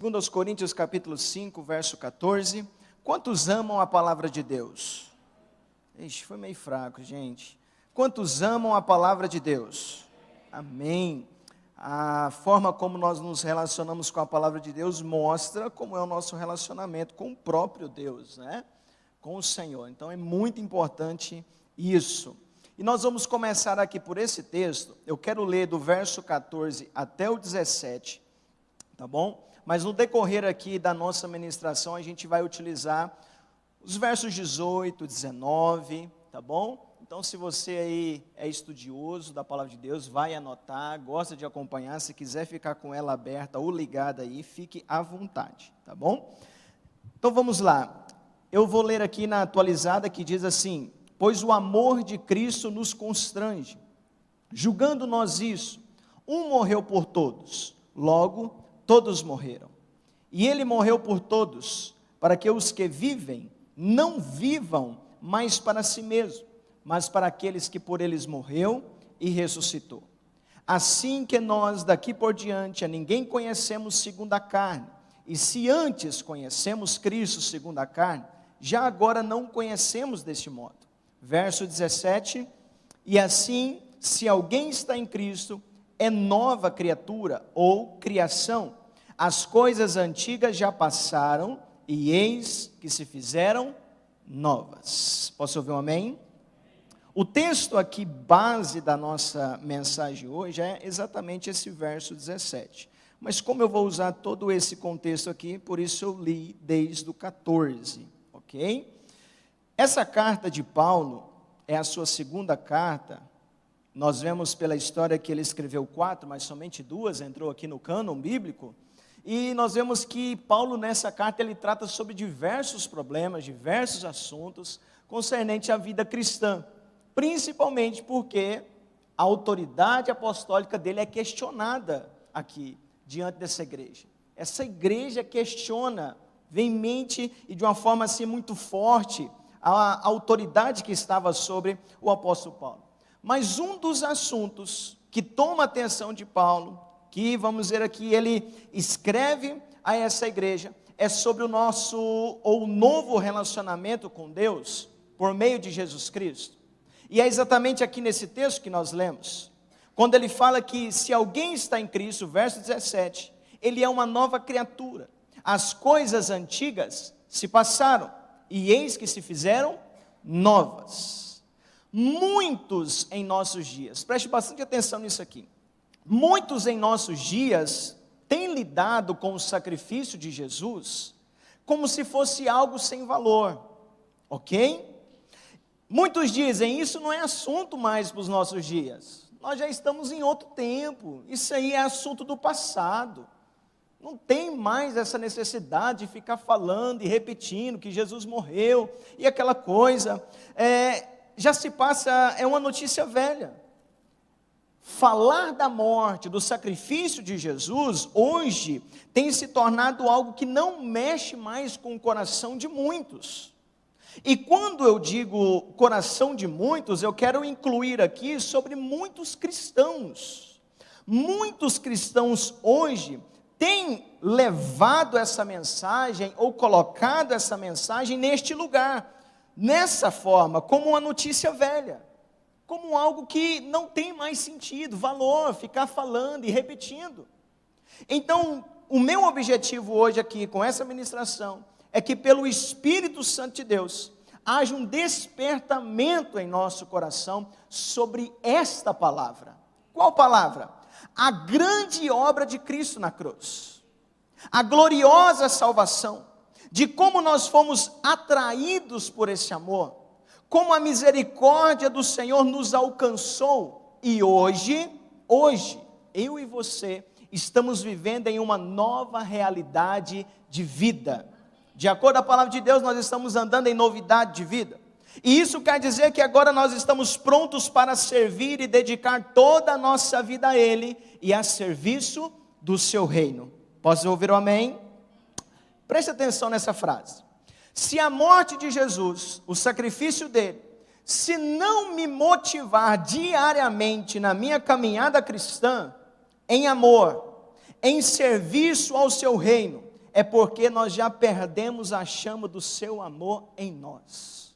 Segundo aos Coríntios capítulo 5, verso 14. Quantos amam a palavra de Deus? Ixi, foi meio fraco, gente. Quantos amam a palavra de Deus? Amém. A forma como nós nos relacionamos com a palavra de Deus mostra como é o nosso relacionamento com o próprio Deus, né? Com o Senhor. Então é muito importante isso. E nós vamos começar aqui por esse texto. Eu quero ler do verso 14 até o 17, tá bom? Mas no decorrer aqui da nossa ministração, a gente vai utilizar os versos 18, 19, tá bom? Então, se você aí é estudioso da palavra de Deus, vai anotar, gosta de acompanhar, se quiser ficar com ela aberta ou ligada aí, fique à vontade, tá bom? Então, vamos lá. Eu vou ler aqui na atualizada que diz assim: pois o amor de Cristo nos constrange, julgando nós isso, um morreu por todos, logo todos morreram. E ele morreu por todos, para que os que vivem não vivam mais para si mesmo, mas para aqueles que por eles morreu e ressuscitou. Assim que nós daqui por diante a ninguém conhecemos segundo a carne, e se antes conhecemos Cristo segundo a carne, já agora não conhecemos deste modo. Verso 17, e assim, se alguém está em Cristo, é nova criatura ou criação. As coisas antigas já passaram, e eis que se fizeram novas. Posso ouvir um amém? O texto aqui, base da nossa mensagem hoje, é exatamente esse verso 17. Mas como eu vou usar todo esse contexto aqui, por isso eu li desde o 14, ok? Essa carta de Paulo é a sua segunda carta. Nós vemos pela história que ele escreveu 4, mas somente 2 entrou aqui no cânon bíblico. E nós vemos que Paulo nessa carta ele trata sobre diversos problemas, diversos assuntos concernentes à vida cristã. Principalmente porque a autoridade apostólica dele é questionada aqui, diante dessa igreja. Essa igreja questiona veemente e de uma forma assim muito forte a autoridade que estava sobre o apóstolo Paulo. Mas um dos assuntos que toma a atenção de Paulo, que vamos dizer aqui, ele escreve a essa igreja, é sobre o nosso ou novo relacionamento com Deus, por meio de Jesus Cristo. E é exatamente aqui nesse texto que nós lemos, quando ele fala que se alguém está em Cristo, verso 17, ele é uma nova criatura. As coisas antigas se passaram, e eis que se fizeram novas. Muitos em nossos dias, preste bastante atenção nisso aqui, muitos em nossos dias têm lidado com o sacrifício de Jesus como se fosse algo sem valor, ok? Muitos dizem, isso não é assunto mais para os nossos dias, nós já estamos em outro tempo, isso aí é assunto do passado, não tem mais essa necessidade de ficar falando e repetindo que Jesus morreu, e aquela coisa, já se passa, é uma notícia velha. Falar da morte, do sacrifício de Jesus, hoje, tem se tornado algo que não mexe mais com o coração de muitos. E quando eu digo coração de muitos, eu quero incluir aqui sobre muitos cristãos. Muitos cristãos hoje têm levado essa mensagem, ou colocado essa mensagem neste lugar, nessa forma, como uma notícia velha, como algo que não tem mais sentido, valor, ficar falando e repetindo. Então, o meu objetivo hoje aqui, com essa ministração, é que pelo Espírito Santo de Deus, haja um despertamento em nosso coração sobre esta palavra. Qual palavra? A grande obra de Cristo na cruz, a gloriosa salvação, de como nós fomos atraídos por esse amor, como a misericórdia do Senhor nos alcançou, e hoje, eu e você, estamos vivendo em uma nova realidade de vida. De acordo com a palavra de Deus, nós estamos andando em novidade de vida. E isso quer dizer que agora nós estamos prontos para servir e dedicar toda a nossa vida a Ele e a serviço do seu reino. Posso ouvir um amém? Preste atenção nessa frase. Se a morte de Jesus, o sacrifício dele, se não me motivar diariamente na minha caminhada cristã, em amor, em serviço ao seu reino, é porque nós já perdemos a chama do seu amor em nós.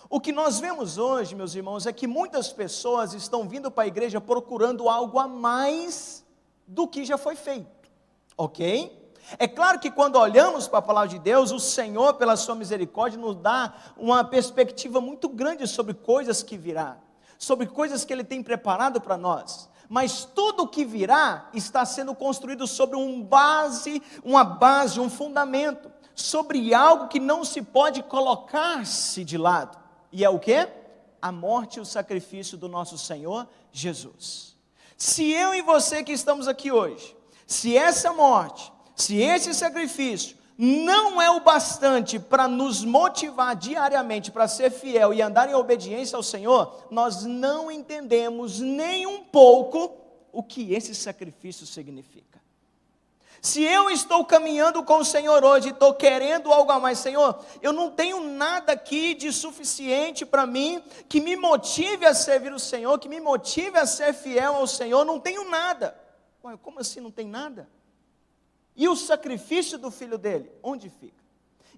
O que nós vemos hoje, meus irmãos, é que muitas pessoas estão vindo para a igreja procurando algo a mais do que já foi feito, ok? É claro que quando olhamos para a palavra de Deus, o Senhor, pela sua misericórdia, nos dá uma perspectiva muito grande sobre coisas que virá, sobre coisas que Ele tem preparado para nós. Mas tudo o que virá está sendo construído sobre uma base, um fundamento, sobre algo que não se pode colocar-se de lado. E é o quê? A morte e o sacrifício do nosso Senhor Jesus. Se eu e você que estamos aqui hoje, se essa morte, se esse sacrifício não é o bastante para nos motivar diariamente para ser fiel e andar em obediência ao Senhor, nós não entendemos nem um pouco o que esse sacrifício significa. Se eu estou caminhando com o Senhor hoje e estou querendo algo a mais, Senhor, eu não tenho nada aqui de suficiente para mim, que me motive a servir o Senhor, que me motive a ser fiel ao Senhor, não tenho nada. Ué, como assim não tem nada? E o sacrifício do Filho dele, onde fica?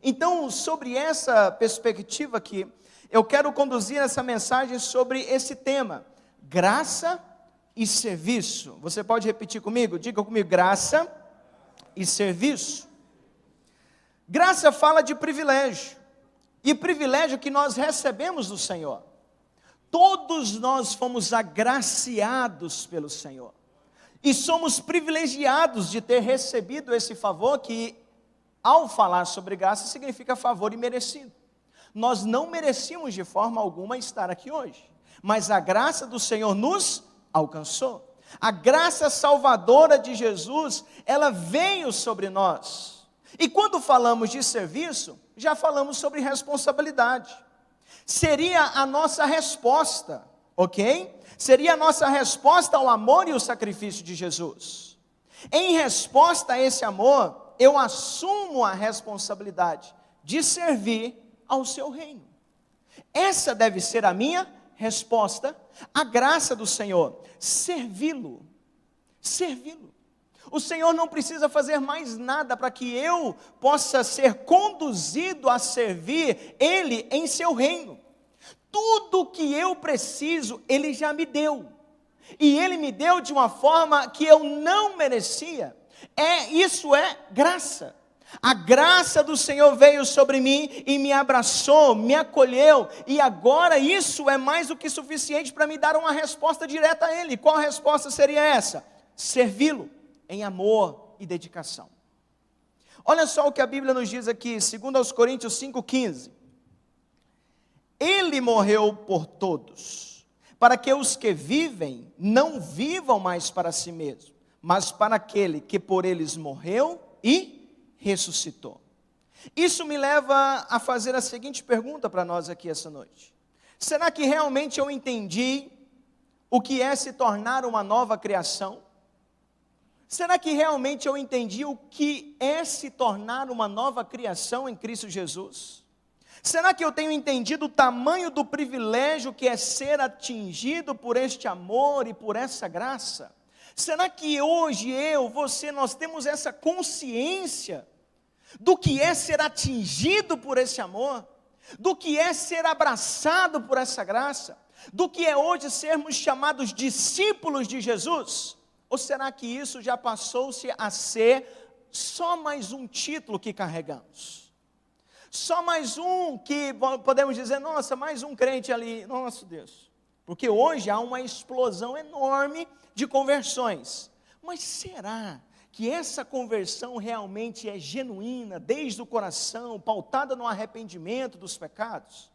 Então, sobre essa perspectiva aqui, eu quero conduzir essa mensagem sobre esse tema, graça e serviço. Você pode repetir comigo? Diga comigo, graça e serviço. Graça fala de privilégio, e privilégio que nós recebemos do Senhor. Todos nós fomos agraciados pelo Senhor. E somos privilegiados de ter recebido esse favor que, ao falar sobre graça, significa favor imerecido. Nós não merecíamos de forma alguma estar aqui hoje, mas a graça do Senhor nos alcançou. A graça salvadora de Jesus, ela veio sobre nós. E quando falamos de serviço, já falamos sobre responsabilidade. Seria a nossa resposta, ok? Seria a nossa resposta ao amor e o sacrifício de Jesus. Em resposta a esse amor, eu assumo a responsabilidade de servir ao seu reino. Essa deve ser a minha resposta à graça do Senhor, servi-lo. O Senhor não precisa fazer mais nada para que eu possa ser conduzido a servir Ele em seu reino. Tudo o que eu preciso, Ele já me deu. E Ele me deu de uma forma que eu não merecia. Isso é graça. A graça do Senhor veio sobre mim e me abraçou, me acolheu. E agora isso é mais do que suficiente para me dar uma resposta direta a Ele. Qual a resposta seria essa? Servi-lo em amor e dedicação. Olha só o que a Bíblia nos diz aqui, 2 Coríntios 5,15. Ele morreu por todos, para que os que vivem não vivam mais para si mesmos, mas para aquele que por eles morreu e ressuscitou. Isso me leva a fazer a seguinte pergunta para nós aqui essa noite. Será que realmente eu entendi o que é se tornar uma nova criação? Será que realmente eu entendi o que é se tornar uma nova criação em Cristo Jesus? Será que eu tenho entendido o tamanho do privilégio que é ser atingido por este amor e por essa graça? Será que hoje você, nós temos essa consciência do que é ser atingido por esse amor? Do que é ser abraçado por essa graça? Do que é hoje sermos chamados discípulos de Jesus? Ou será que isso já passou-se a ser só mais um título que carregamos? Só mais um que podemos dizer, nossa, mais um crente ali, nossa Deus. Porque hoje há uma explosão enorme de conversões. Mas será que essa conversão realmente é genuína, desde o coração, pautada no arrependimento dos pecados?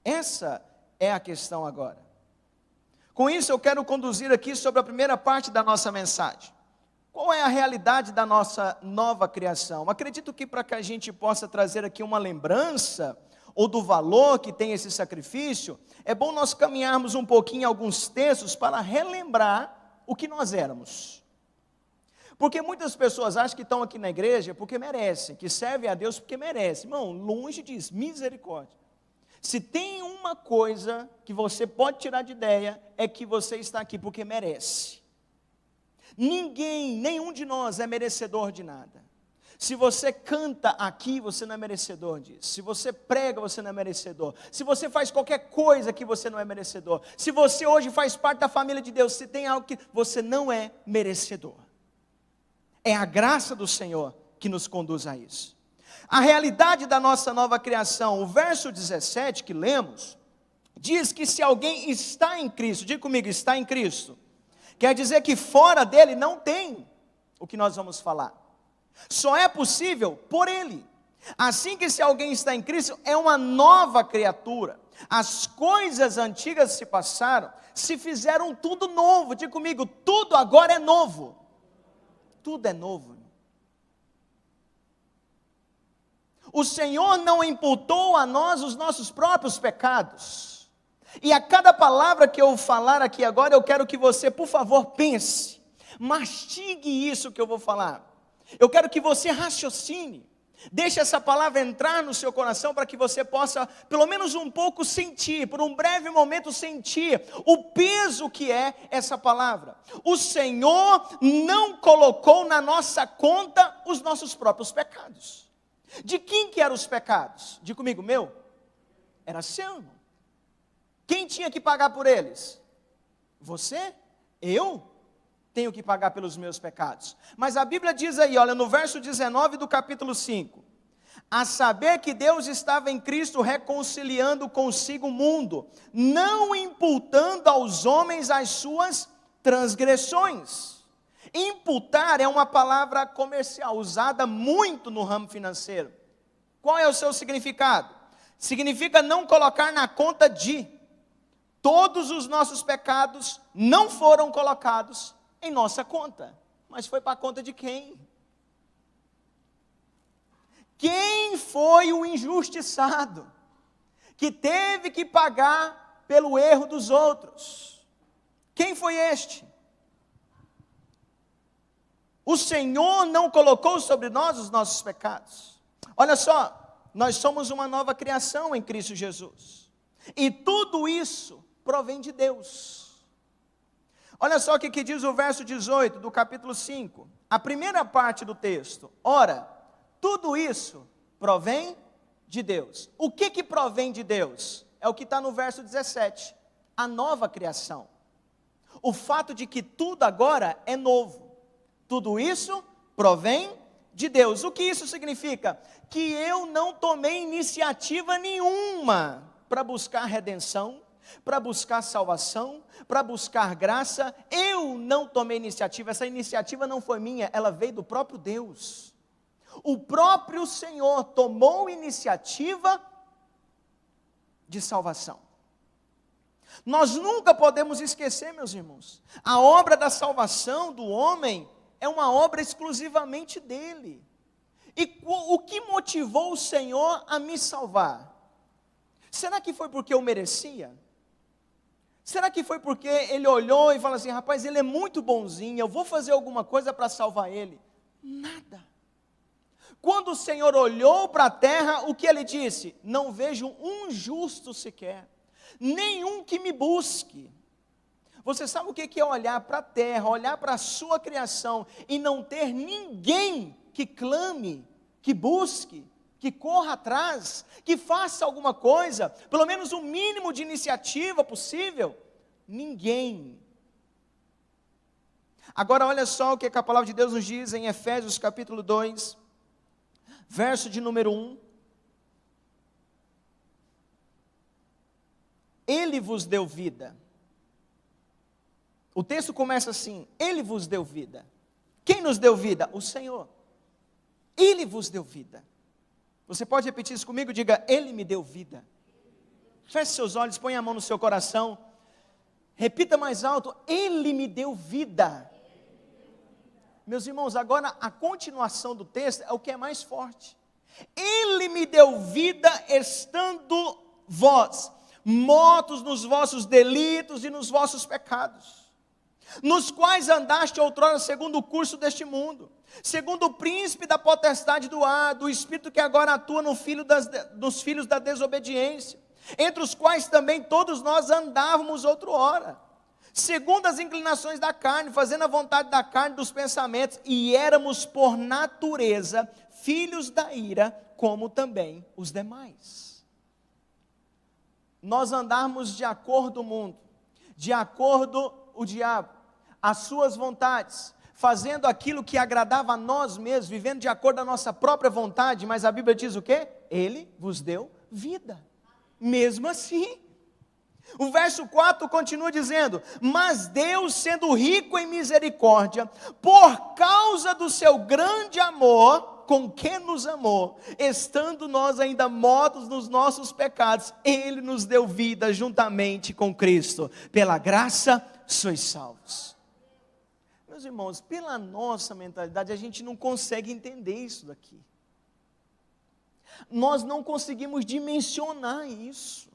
Essa é a questão agora. Com isso eu quero conduzir aqui sobre a primeira parte da nossa mensagem. Qual é a realidade da nossa nova criação? Acredito que para que a gente possa trazer aqui uma lembrança, ou do valor que tem esse sacrifício, é bom nós caminharmos um pouquinho em alguns textos para relembrar o que nós éramos. Porque muitas pessoas acham que estão aqui na igreja porque merecem, que servem a Deus porque merecem. Irmão, longe disso, misericórdia. Se tem uma coisa que você pode tirar de ideia, é que você está aqui porque merece. Ninguém, nenhum de nós é merecedor de nada. Se você canta aqui, você não é merecedor disso. Se você prega, você não é merecedor. Se você faz qualquer coisa que você não é merecedor. Se você hoje faz parte da família de Deus, se tem algo que você não é merecedor. É a graça do Senhor que nos conduz a isso. A realidade da nossa nova criação, o verso 17 que lemos, diz que se alguém está em Cristo, diga comigo, está em Cristo, quer dizer que fora dele não tem o que nós vamos falar. Só é possível por Ele. Assim que se alguém está em Cristo, é uma nova criatura. As coisas antigas se passaram, se fizeram tudo novo. Diga comigo, tudo agora é novo. Tudo é novo. O Senhor não imputou a nós os nossos próprios pecados. E a cada palavra que eu falar aqui agora, eu quero que você, por favor, pense. Mastigue isso que eu vou falar. Eu quero que você raciocine, deixe essa palavra entrar no seu coração para que você possa, pelo menos um pouco, sentir, por um breve momento sentir o peso que é essa palavra. O Senhor não colocou na nossa conta os nossos próprios pecados. De quem que eram os pecados? Diga comigo, meu? Era seu, irmão. Quem tinha que pagar por eles? Você? Eu? Tenho que pagar pelos meus pecados. Mas a Bíblia diz aí, olha, no verso 19 do capítulo 5, a saber que Deus estava em Cristo reconciliando consigo o mundo, não imputando aos homens as suas transgressões. Imputar é uma palavra comercial, usada muito no ramo financeiro. Qual é o seu significado? Significa não colocar na conta de. Todos os nossos pecados não foram colocados em nossa conta, mas foi para a conta de quem? Quem foi o injustiçado, que teve que pagar pelo erro dos outros? Quem foi este? O Senhor não colocou sobre nós os nossos pecados. Olha só, nós somos uma nova criação em Cristo Jesus, e tudo isso provém de Deus. Olha só o que diz o verso 18 do capítulo 5, a primeira parte do texto. Ora, tudo isso provém de Deus. O que provém de Deus? É o que está no verso 17, a nova criação. O fato de que tudo agora é novo. Tudo isso provém de Deus. O que isso significa? Que eu não tomei iniciativa nenhuma para buscar redenção, para buscar salvação, para buscar graça. Eu não tomei iniciativa, essa iniciativa não foi minha, ela veio do próprio Deus. O próprio Senhor tomou iniciativa de salvação. Nós nunca podemos esquecer, meus irmãos, a obra da salvação do homem é uma obra exclusivamente dele. E o que motivou o Senhor a me salvar? Será que foi porque eu merecia? Será que foi porque ele olhou e falou assim, rapaz, ele é muito bonzinho, eu vou fazer alguma coisa para salvar ele? Nada. Quando o Senhor olhou para a terra, o que ele disse? Não vejo um justo sequer, nenhum que me busque. Você sabe o que é olhar para a terra, olhar para a sua criação e não ter ninguém que clame, que busque, que corra atrás, que faça alguma coisa, pelo menos o mínimo de iniciativa possível? Ninguém. Agora olha só o que a palavra de Deus nos diz em Efésios capítulo 2, verso de número 1. Ele vos deu vida. O texto começa assim, Ele vos deu vida. Quem nos deu vida? O Senhor. Ele vos deu vida. Você pode repetir isso comigo? Diga, Ele me deu vida. Feche seus olhos, põe a mão no seu coração. Repita mais alto, Ele me deu vida. Meus irmãos, agora a continuação do texto é o que é mais forte. Ele me deu vida estando vós mortos nos vossos delitos e nos vossos pecados, nos quais andaste outrora segundo o curso deste mundo, segundo o príncipe da potestade do ar, do espírito que agora atua nos filhos da desobediência, entre os quais também todos nós andávamos outrora, segundo as inclinações da carne, fazendo a vontade da carne, dos pensamentos, e éramos por natureza filhos da ira, como também os demais. Nós andarmos de acordo com o mundo, de acordo com o diabo, as suas vontades, fazendo aquilo que agradava a nós mesmos, vivendo de acordo com a nossa própria vontade, mas a Bíblia diz o quê? Ele vos deu vida, mesmo assim. O verso 4 continua dizendo: mas Deus, sendo rico em misericórdia, por causa do seu grande amor, com que nos amou, estando nós ainda mortos nos nossos pecados, Ele nos deu vida juntamente com Cristo, pela graça sois salvos. Meus irmãos, pela nossa mentalidade, a gente não consegue entender isso daqui, nós não conseguimos dimensionar isso,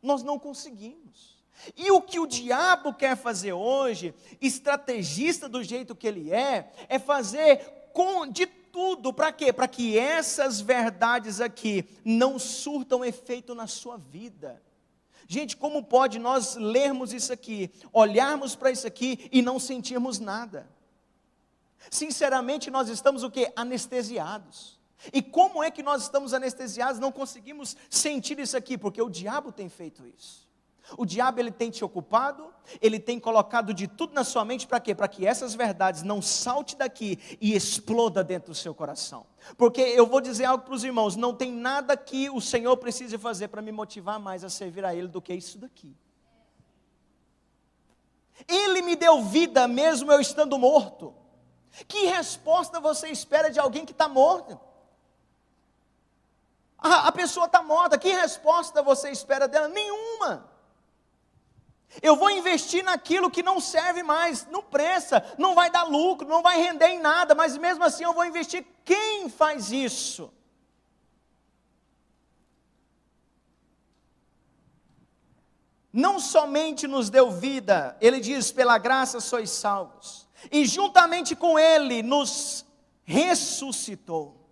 nós não conseguimos. E o que o diabo quer fazer hoje, estrategista do jeito que ele é fazer de tudo, para quê? Para que essas verdades aqui não surtam efeito na sua vida. Gente, como pode nós lermos isso aqui, olharmos para isso aqui e não sentirmos nada? Sinceramente, nós estamos o quê? Anestesiados. E como é que nós estamos anestesiados, não conseguimos sentir isso aqui? Porque o diabo tem feito isso. O diabo, ele tem te ocupado, ele tem colocado de tudo na sua mente, para quê? Para que essas verdades não salte daqui e exploda dentro do seu coração. Porque eu vou dizer algo para os irmãos, não tem nada que o Senhor precise fazer para me motivar mais a servir a Ele do que isso daqui. Ele me deu vida mesmo eu estando morto. Que resposta você espera de alguém que está morto? A pessoa está morta, que resposta você espera dela? Nenhuma. Eu vou investir naquilo que não serve mais, não presta, não vai dar lucro, não vai render em nada, mas mesmo assim eu vou investir. Quem faz isso? Não somente nos deu vida, ele diz, pela graça sois salvos, e juntamente com ele nos ressuscitou,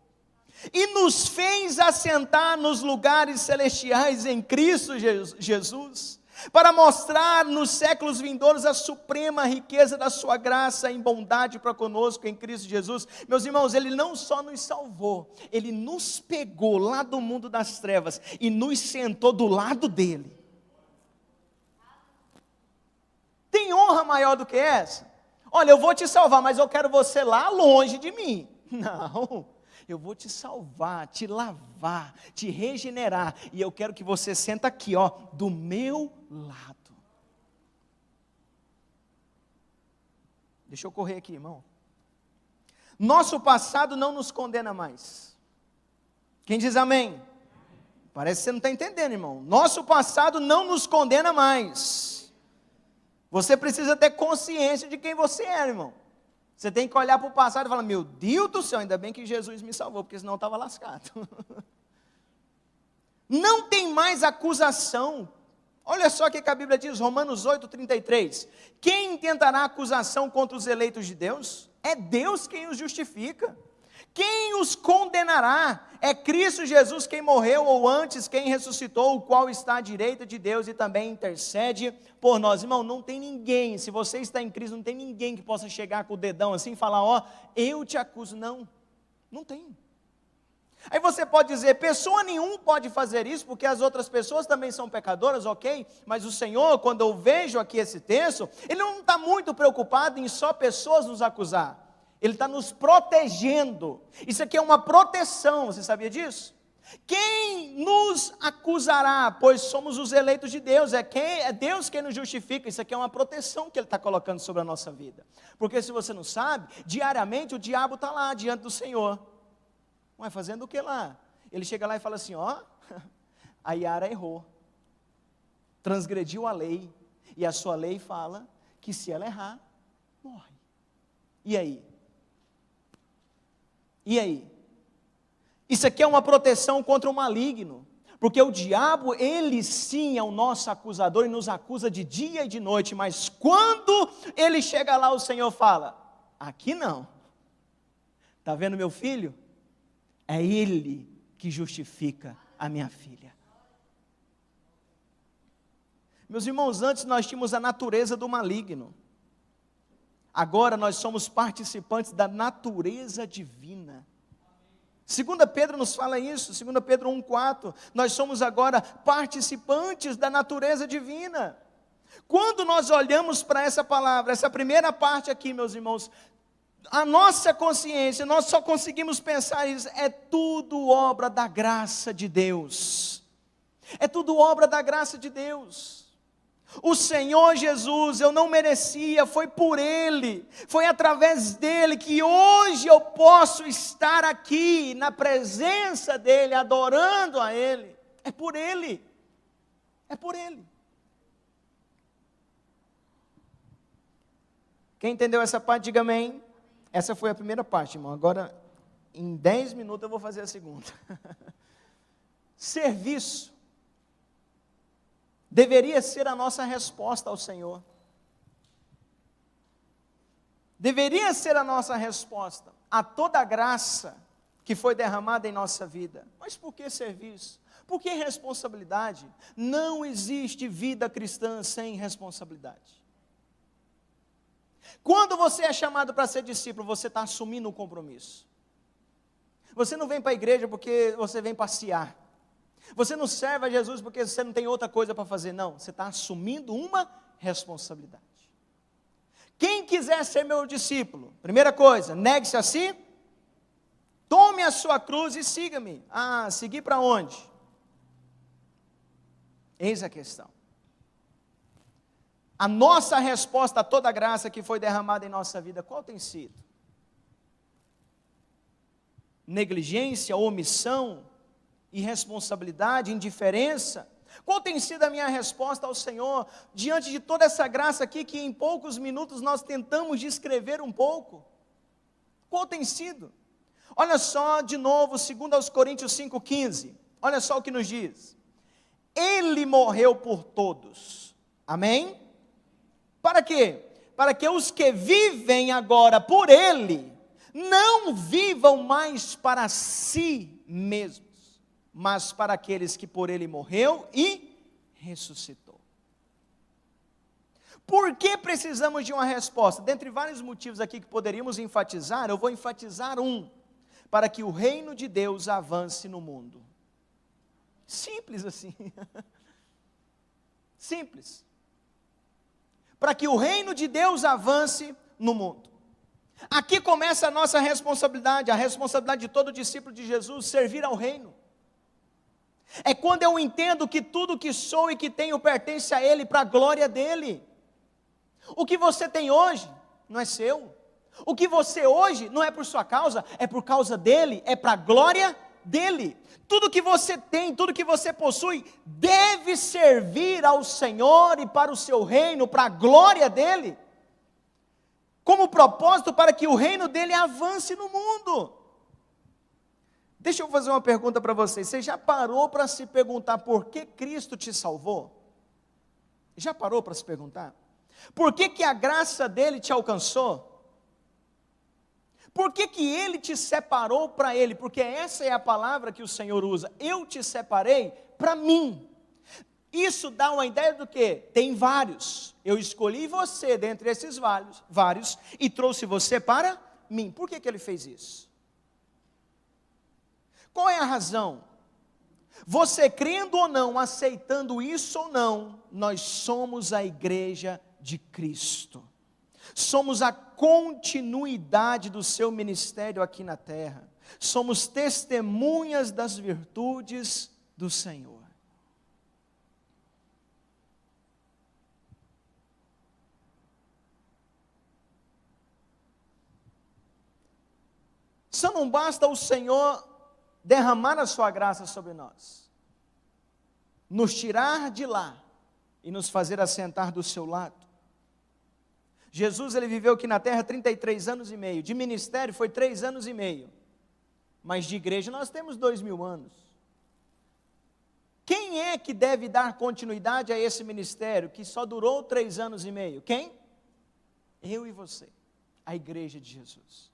e nos fez assentar nos lugares celestiais em Cristo Jesus, para mostrar nos séculos vindouros a suprema riqueza da sua graça em bondade para conosco em Cristo Jesus. Meus irmãos, Ele não só nos salvou, Ele nos pegou lá do mundo das trevas e nos sentou do lado dEle. Tem honra maior do que essa? Olha, eu vou te salvar, mas eu quero você lá longe de mim. Não, eu vou te salvar, te lavar, te regenerar, e eu quero que você senta aqui, ó, do meu lado. Deixa eu correr aqui, irmão. Nosso passado não nos condena mais. Quem diz amém? Parece que você não está entendendo, irmão. Nosso passado não nos condena mais. Você precisa ter consciência de quem você é, irmão. Você tem que olhar para o passado e falar, meu Deus do céu, ainda bem que Jesus me salvou, porque senão eu estava lascado. Não tem mais acusação. Olha só o que a Bíblia diz, Romanos 8:33. Quem intentará acusação contra os eleitos de Deus? É Deus quem os justifica. Quem os condenará? É Cristo Jesus quem morreu, ou antes quem ressuscitou, o qual está à direita de Deus e também intercede por nós. Irmão, não tem ninguém, se você está em Cristo, não tem ninguém que possa chegar com o dedão assim e falar, ó, eu te acuso. Não, não tem. Aí você pode dizer, pessoa nenhuma pode fazer isso, porque as outras pessoas também são pecadoras, ok? Mas o Senhor, quando eu vejo aqui esse texto, Ele não está muito preocupado em só pessoas nos acusar. Ele está nos protegendo. Isso aqui é uma proteção, você sabia disso? Quem nos acusará? Pois somos os eleitos de Deus, é Deus quem nos justifica. Isso aqui é uma proteção que Ele está colocando sobre a nossa vida. Porque se você não sabe, diariamente o diabo está lá diante do Senhor. Mas fazendo o que lá? Ele chega lá e fala assim, ó, a Yara errou, transgrediu a lei, e a sua lei fala que se ela errar, morre. E aí? E aí? Isso aqui é uma proteção contra o maligno, porque o diabo, ele sim é o nosso acusador e nos acusa de dia e de noite, mas quando ele chega lá, o Senhor fala, aqui não, está vendo meu filho? É Ele que justifica a minha filha. Meus irmãos, antes nós tínhamos a natureza do maligno. Agora nós somos participantes da natureza divina. 2 Pedro nos fala isso, 2 Pedro 1,4. Nós somos agora participantes da natureza divina. Quando nós olhamos para essa palavra, essa primeira parte aqui, meus irmãos, a nossa consciência, nós só conseguimos pensar isso, é tudo obra da graça de Deus. É tudo obra da graça de Deus. O Senhor Jesus, eu não merecia, foi por Ele, foi através dEle que hoje eu posso estar aqui, na presença dEle, adorando a Ele. É por Ele, é por Ele. Quem entendeu essa parte, diga amém. Essa foi a primeira parte, irmão. Agora, em 10 minutos eu vou fazer a segunda. Serviço deveria ser a nossa resposta ao Senhor. Deveria ser a nossa resposta a toda a graça que foi derramada em nossa vida. Mas por que serviço? Por que responsabilidade? Não existe vida cristã sem responsabilidade. Quando você é chamado para ser discípulo, você está assumindo um compromisso. Você não vem para a igreja porque você vem passear. Você não serve a Jesus porque você não tem outra coisa para fazer. Não, você está assumindo uma responsabilidade. Quem quiser ser meu discípulo, primeira coisa, negue-se a si, tome a sua cruz e siga-me. Ah, seguir para onde? Eis a questão. A nossa resposta a toda a graça que foi derramada em nossa vida, qual tem sido? Negligência, omissão, irresponsabilidade, indiferença? Qual tem sido a minha resposta ao Senhor, diante de toda essa graça aqui, que em poucos minutos nós tentamos descrever um pouco? Qual tem sido? Olha só, de novo, 2 Coríntios 5,15, olha só o que nos diz. Ele morreu por todos, amém? Para quê? Para que os que vivem agora por Ele, não vivam mais para si mesmos, mas para aqueles que por Ele morreu e ressuscitou. Por que precisamos de uma resposta? Dentre vários motivos aqui que poderíamos enfatizar, eu vou enfatizar um: para que o reino de Deus avance no mundo. Simples assim. Simples. Para que o reino de Deus avance no mundo. Aqui começa a nossa responsabilidade, a responsabilidade de todo discípulo de Jesus, servir ao reino. É quando eu entendo que tudo que sou e que tenho pertence a Ele, para a glória dEle. O que você tem hoje não é seu. O que você hoje não é por sua causa, é por causa dEle, é para a glória dEle. Tudo que você tem, tudo que você possui, deve servir ao Senhor e para o seu reino, para a glória dEle, como propósito para que o reino dEle avance no mundo. Deixa eu fazer uma pergunta para você. Você já parou para se perguntar por que Cristo te salvou? Já parou para se perguntar? Por que a graça dEle te alcançou? Por que Ele te separou para Ele? Porque essa é a palavra que o Senhor usa. Eu te separei para mim. Isso dá uma ideia do quê? Tem vários. Eu escolhi você dentre esses vários e trouxe você para mim. Por que Ele fez isso? Qual é a razão? Você crendo ou não, aceitando isso ou não, nós somos a igreja de Cristo. Somos a continuidade do seu ministério aqui na terra. Somos testemunhas das virtudes do Senhor. Só não basta o Senhor derramar a sua graça sobre nós, nos tirar de lá e nos fazer assentar do seu lado. Jesus, ele viveu aqui na terra 33 anos e meio, de ministério foi 3 anos e meio, mas de igreja nós temos 2000 anos. Quem é que deve dar continuidade a esse ministério que só durou 3 anos e meio? Quem? Eu e você, a igreja de Jesus.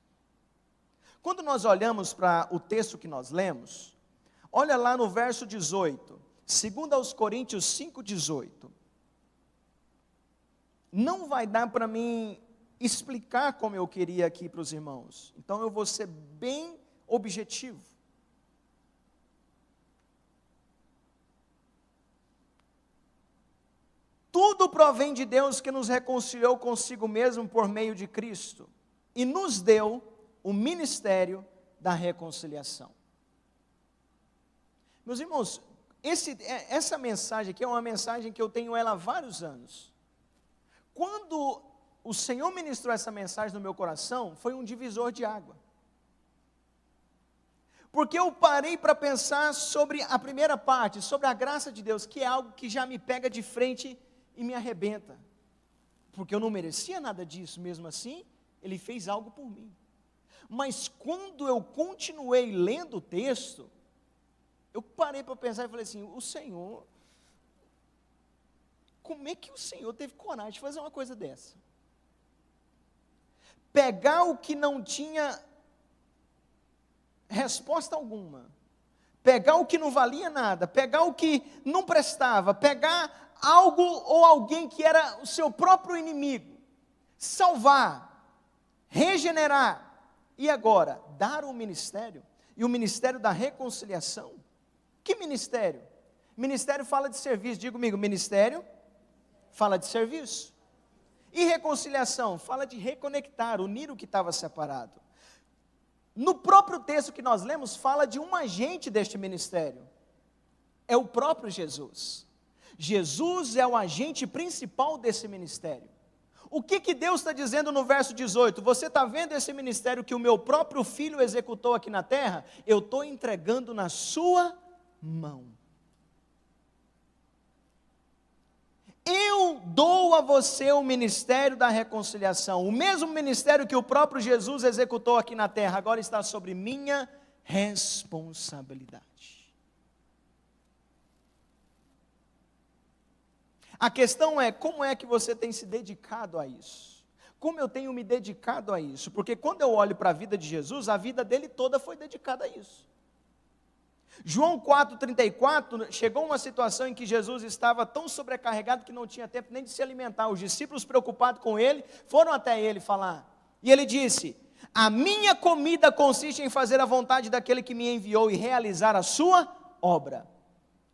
Quando nós olhamos para o texto que nós lemos, olha lá no verso 18, 2 Coríntios 5,18. não vai dar para mim explicar como eu queria aqui para os irmãos. Então eu vou ser bem objetivo. Tudo provém de Deus que nos reconciliou consigo mesmo por meio de Cristo e nos deu o ministério da reconciliação. Meus irmãos, essa mensagem aqui é uma mensagem que eu tenho ela há vários anos. Quando o Senhor ministrou essa mensagem no meu coração, foi um divisor de água. Porque eu parei para pensar sobre a primeira parte, sobre a graça de Deus, que é algo que já me pega de frente e me arrebenta. Porque eu não merecia nada disso, mesmo assim, Ele fez algo por mim. Mas quando eu continuei lendo o texto, eu parei para pensar e falei assim, o Senhor, como é que o Senhor teve coragem de fazer uma coisa dessa? Pegar o que não tinha resposta alguma, pegar o que não valia nada, pegar o que não prestava, pegar algo ou alguém que era o seu próprio inimigo, salvar, regenerar, e agora, dar um ministério, e o ministério da reconciliação. Que ministério? Ministério fala de serviço, diga comigo, ministério fala de serviço. E reconciliação fala de reconectar, unir o que estava separado. No próprio texto que nós lemos, fala de um agente deste ministério, é o próprio Jesus. Jesus é o agente principal desse ministério. O que Deus está dizendo no verso 18? Você está vendo esse ministério que o meu próprio Filho executou aqui na terra? Eu estou entregando na sua mão. Eu dou a você o ministério da reconciliação. O mesmo ministério que o próprio Jesus executou aqui na terra, agora está sobre minha responsabilidade. A questão é, como é que você tem se dedicado a isso? Como eu tenho me dedicado a isso? Porque quando eu olho para a vida de Jesus, a vida dele toda foi dedicada a isso. João 4,34, chegou uma situação em que Jesus estava tão sobrecarregado que não tinha tempo nem de se alimentar. Os discípulos, preocupados com ele, foram até ele falar. E ele disse, a minha comida consiste em fazer a vontade daquele que me enviou e realizar a sua obra.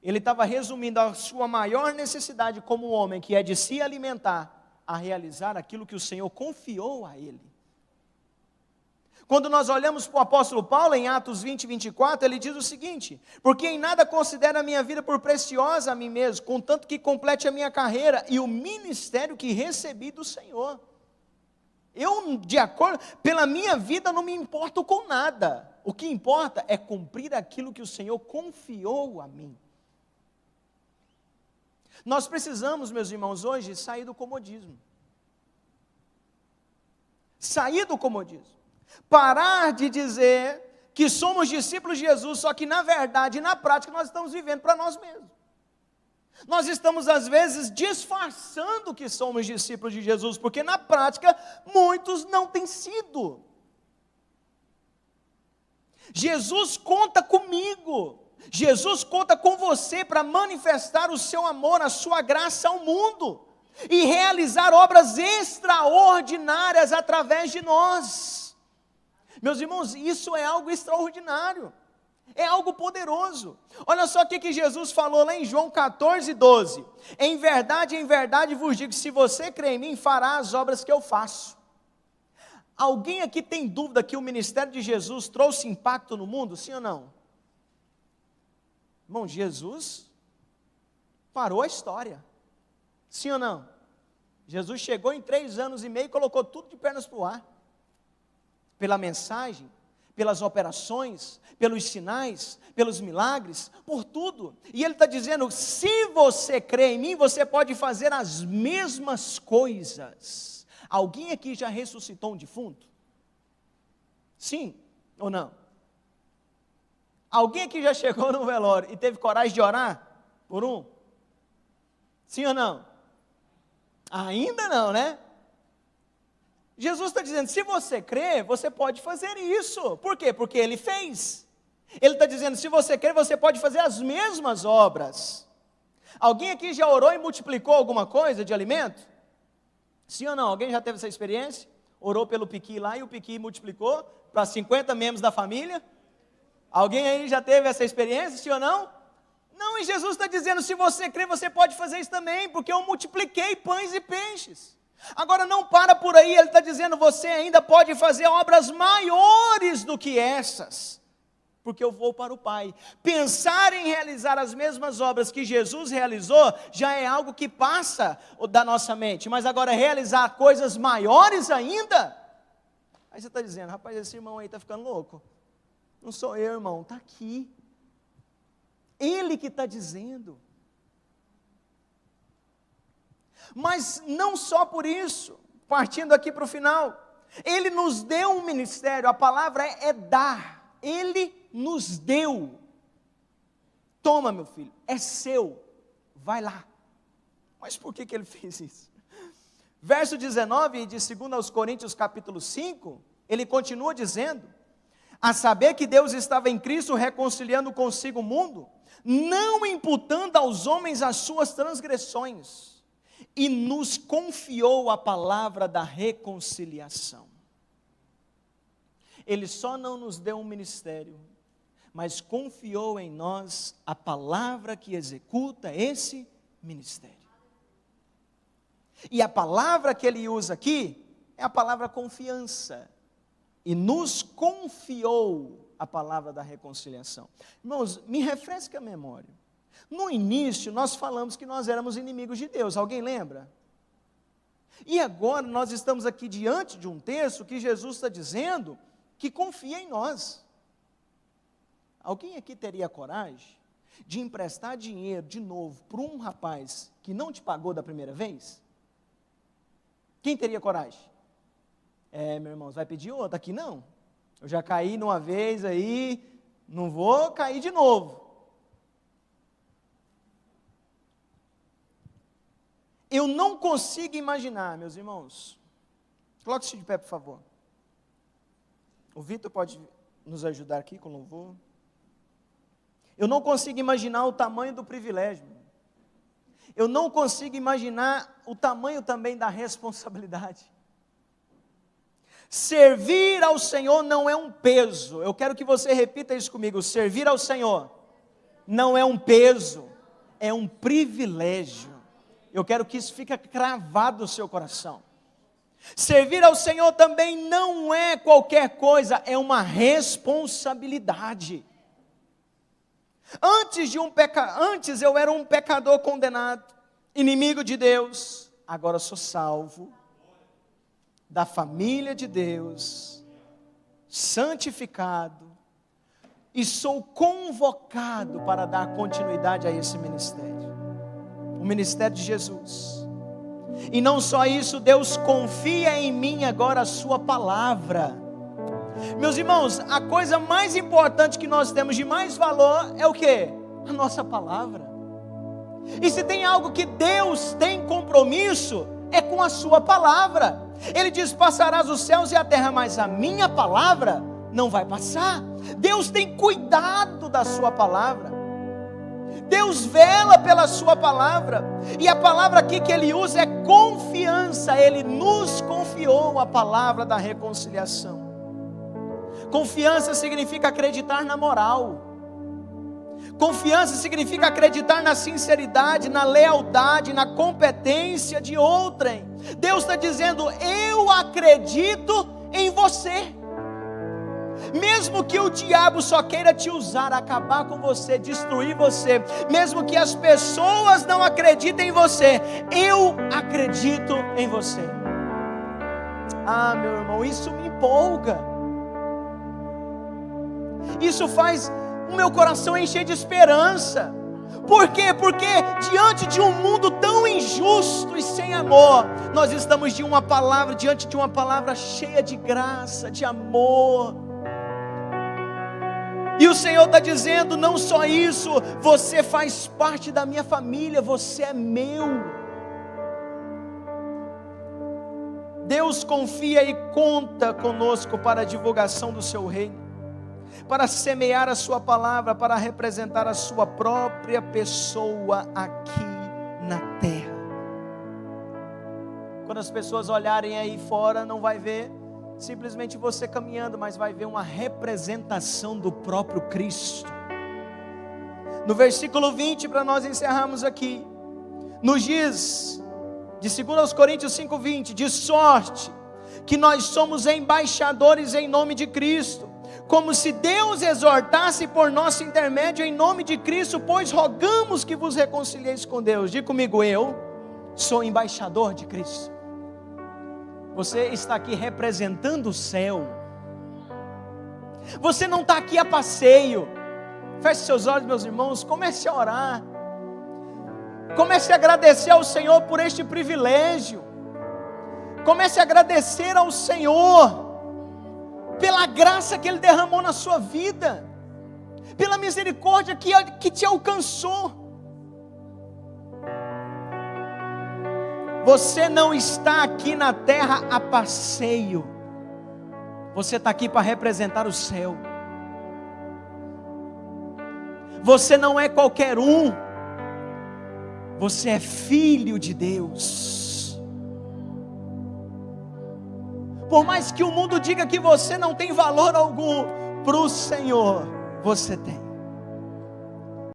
Ele estava resumindo a sua maior necessidade como homem, que é de se alimentar, a realizar aquilo que o Senhor confiou a ele. Quando nós olhamos para o apóstolo Paulo, em Atos 20, 24, ele diz o seguinte, porque em nada considero a minha vida por preciosa a mim mesmo, contanto que complete a minha carreira e o ministério que recebi do Senhor. Eu, de acordo, pela minha vida não me importo com nada, o que importa é cumprir aquilo que o Senhor confiou a mim. Nós precisamos, meus irmãos, hoje sair do comodismo. Sair do comodismo. Parar de dizer que somos discípulos de Jesus, só que na verdade, na prática, nós estamos vivendo para nós mesmos. Nós estamos às vezes disfarçando que somos discípulos de Jesus, porque na prática, muitos não têm sido. Jesus conta comigo. Jesus conta com você para manifestar o seu amor, a sua graça ao mundo e realizar obras extraordinárias através de nós. Meus irmãos, isso é algo extraordinário, é algo poderoso. Olha só o que Jesus falou lá em João 14, 12. Em verdade vos digo, se você crê em mim, fará as obras que eu faço. Alguém aqui tem dúvida que o ministério de Jesus trouxe impacto no mundo, sim ou não? Irmão, Jesus parou a história, sim ou não? Jesus chegou em 3 anos e meio e colocou tudo de pernas para o ar, pela mensagem, pelas operações, pelos sinais, pelos milagres, por tudo, e Ele está dizendo, se você crê em mim, você pode fazer as mesmas coisas. Alguém aqui já ressuscitou um defunto? Sim ou não? Alguém aqui já chegou no velório e teve coragem de orar por um? Sim ou não? Ainda não, né? Jesus está dizendo, se você crê, você pode fazer isso. Por quê? Porque Ele fez. Ele está dizendo, se você crê, você pode fazer as mesmas obras. Alguém aqui já orou e multiplicou alguma coisa de alimento? Sim ou não? Alguém já teve essa experiência? Orou pelo Piqui lá e o Piqui multiplicou para 50 membros da família? Alguém aí já teve essa experiência, sim ou não? Não, e Jesus está dizendo, se você crê, você pode fazer isso também, porque eu multipliquei pães e peixes. Agora não para por aí, ele está dizendo, você ainda pode fazer obras maiores do que essas, porque eu vou para o Pai. Pensar em realizar as mesmas obras que Jesus realizou, já é algo que passa da nossa mente, mas agora realizar coisas maiores ainda, aí você está dizendo, rapaz, esse irmão aí está ficando louco. Não sou eu, irmão, está aqui. Ele que está dizendo. Mas não só por isso, partindo aqui para o final, Ele nos deu um ministério, a palavra é dar, Ele nos deu. Toma, meu filho, é seu, vai lá. Mas por que Ele fez isso? Verso 19 de 2 Coríntios capítulo 5, Ele continua dizendo, a saber que Deus estava em Cristo reconciliando consigo o mundo, não imputando aos homens as suas transgressões, e nos confiou a palavra da reconciliação. Ele só não nos deu um ministério, mas confiou em nós a palavra que executa esse ministério. E a palavra que ele usa aqui é a palavra confiança. E nos confiou a palavra da reconciliação. Irmãos, me refresque a memória. No início, nós falamos que nós éramos inimigos de Deus. Alguém lembra? E agora nós estamos aqui diante de um texto que Jesus está dizendo que confia em nós. Alguém aqui teria coragem de emprestar dinheiro de novo para um rapaz que não te pagou da primeira vez? Quem teria coragem? Meu irmão, você vai pedir outra? Aqui não. Eu já caí numa vez aí, não vou cair de novo. Eu não consigo imaginar, meus irmãos. Coloque-se de pé, por favor. O Vitor pode nos ajudar aqui com louvor. Eu não consigo imaginar o tamanho do privilégio. Eu não consigo imaginar o tamanho também da responsabilidade. Servir ao Senhor não é um peso. Eu quero que você repita isso comigo. Servir ao Senhor não é um peso, é um privilégio. Eu quero que isso fique cravado no seu coração. Servir ao Senhor também não é qualquer coisa, é uma responsabilidade. Antes eu era um pecador condenado, inimigo de Deus. Agora sou salvo, da família de Deus, santificado, e sou convocado para dar continuidade a esse ministério, o ministério de Jesus. E não só isso, Deus confia em mim agora a sua palavra. Meus irmãos, a coisa mais importante que nós temos de mais valor é o quê? A nossa palavra. E se tem algo que Deus tem compromisso, é com a sua palavra. Ele diz, passarás os céus e a terra, mas a minha palavra não vai passar. Deus tem cuidado da sua palavra. Deus vela pela sua palavra. E a palavra aqui que ele usa é confiança. Ele nos confiou a palavra da reconciliação. Confiança significa acreditar na moral. Confiança significa acreditar na sinceridade, na lealdade, na competência de outrem. Deus está dizendo, eu acredito em você. Mesmo que o diabo só queira te usar, acabar com você, destruir você, mesmo que as pessoas não acreditem em você, eu acredito em você. Ah, meu irmão, isso me empolga. Isso faz o meu coração encher de esperança. Por quê? Porque diante de um mundo tão injusto e sem amor, nós estamos diante de uma palavra cheia de graça, de amor. E o Senhor está dizendo, não só isso, você faz parte da minha família, você é meu. Deus confia e conta conosco para a divulgação do seu reino, para semear a sua palavra, para representar a sua própria pessoa aqui na terra. Quando as pessoas olharem aí fora, não vai ver simplesmente você caminhando, mas vai ver uma representação do próprio Cristo. No versículo 20, para nós encerrarmos aqui, nos diz, de 2 Coríntios 5:20, de sorte que nós somos embaixadores em nome de Cristo, como se Deus exortasse por nosso intermédio em nome de Cristo, pois rogamos que vos reconcilieis com Deus. Diga comigo, eu sou embaixador de Cristo. Você está aqui representando o céu. Você não está aqui a passeio. Feche seus olhos, meus irmãos, comece a orar. Comece a agradecer ao Senhor por este privilégio. Comece a agradecer ao Senhor pela graça que Ele derramou na sua vida, pela misericórdia que te alcançou. Você não está aqui na terra a passeio. Você está aqui para representar o céu. Você não é qualquer um. Você é filho de Deus. Por mais que o mundo diga que você não tem valor algum, para o Senhor você tem.